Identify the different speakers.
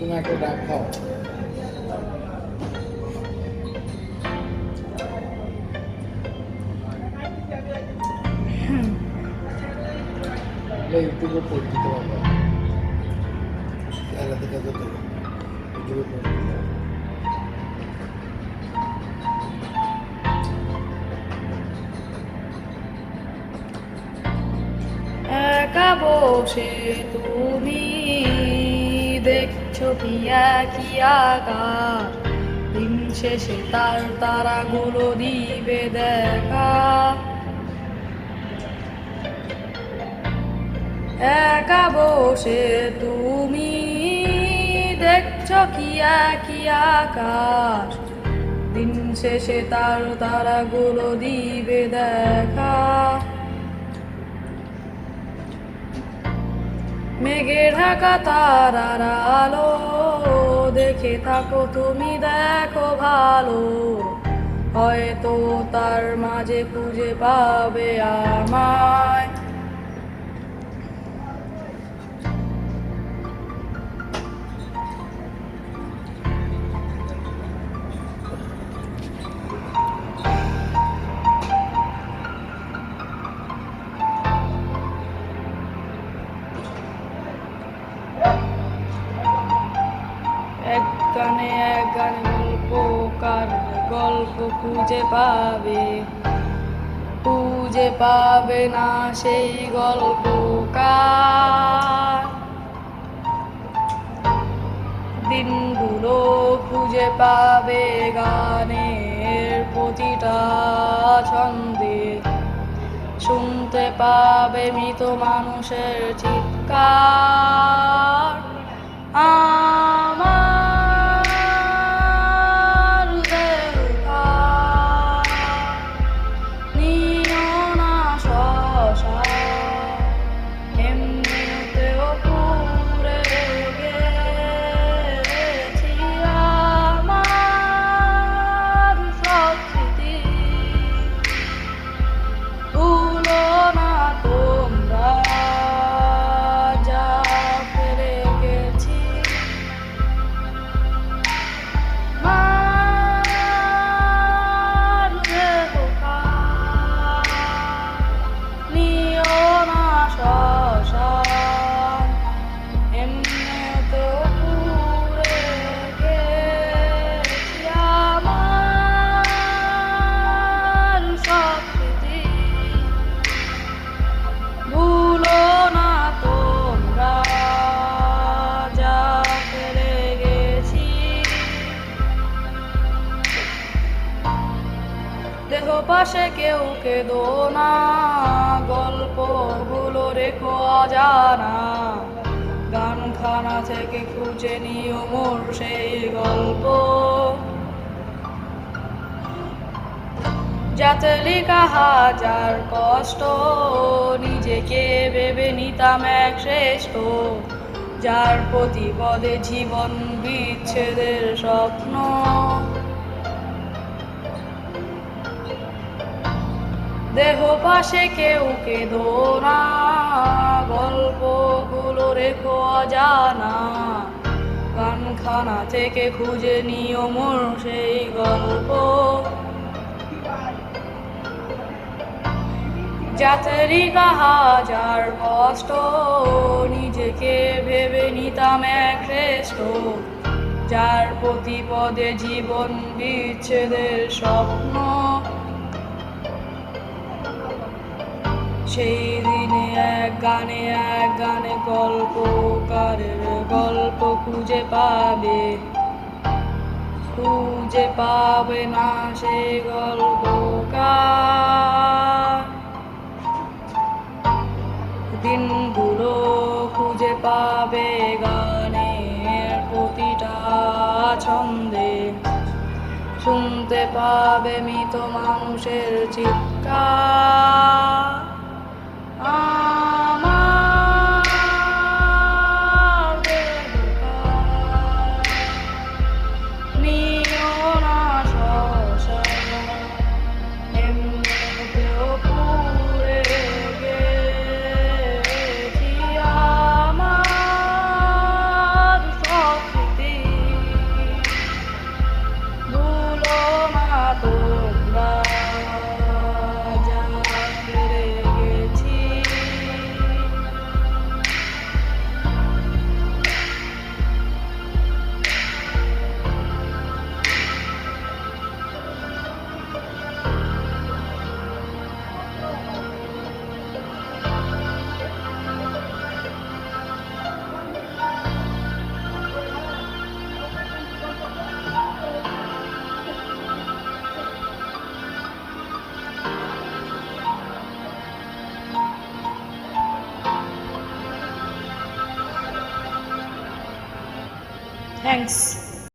Speaker 1: তুমি একটা ডাব খাও। ইউটিউবে পোস্ট দিতে পারবো, এলা থেকে যত ইউটিউবে পোস্ট দিতে পারবো।
Speaker 2: একা বসে তুমি দেখছো কি একই আকাশ, দিন শেষে তার তারাগুলো দিবে দেখা। একা বসে তুমি দেখছো কি একই আকাশ, দিন শেষে তার তারাগুলো দিবে দেখা। মেঘে ঢাকা তারার আলো দেখে থাকো তুমি, দেখো ভালো, হয়তো তার মাঝে খুঁজে পাবে আমায়। এক গানে গল্পকার গল্প খুঁজে পাবে না সেই গল্পকার। দিনগুলো খুঁজে পাবে গানের প্রতিটা ছন্দে, শুনতে পাবে মৃত মানুষের চিৎকার। আমার দেহটা নিও না শ্মশান, এমনিতেও পুড়ে গেছি আমার সব স্মৃতি। ভুলো না তোমরা যা ফেলে গেছি, মার দেহটা নিও না শ্মশান, এমনিতেও পুড়ে গেছি আমার সব স্মৃতি। ভুলো না তোমরা যা ফেলে গেছি। দেহ পাশে কেউ কেঁদো না, গল্পগুলো রেখো অজানা, গানখানা থেকে খুঁজে নিও মোর সেই গল্প, যাতে লেখা হাজার কষ্ট, নিজেকে ভেবে নিতাম এক শ্রেষ্ঠ, যার প্রতিপদে জীবন বিচ্ছেদের স্বপ্ন। দেহ পাশে কেউ কেঁদো না, গল্পগুলো রেখো অজানা, গানখানা থেকে খুঁজে নিও মোর সেই গল্প, যাতে লেখা হাজার কষ্ট, নিজেকে ভেবে নিতাম এক শ্রেষ্ঠ, যার প্রতিপদে জীবন বিচ্ছেদের স্বপ্ন। সেই দিনে এক গানে গল্পকারের গল্প খুঁজে পাবে না সেই গল্পকার। দিনগুলো খুঁজে পাবে গানের প্রতিটা ছন্দে, শুনতে পাবে মৃত মানুষের চিৎকার। আমার দেহটা নিও না শ্মশান, এমনিতেও পুড়ে গেছি আমার সব স্মৃতি। থ্যাঙ্কস।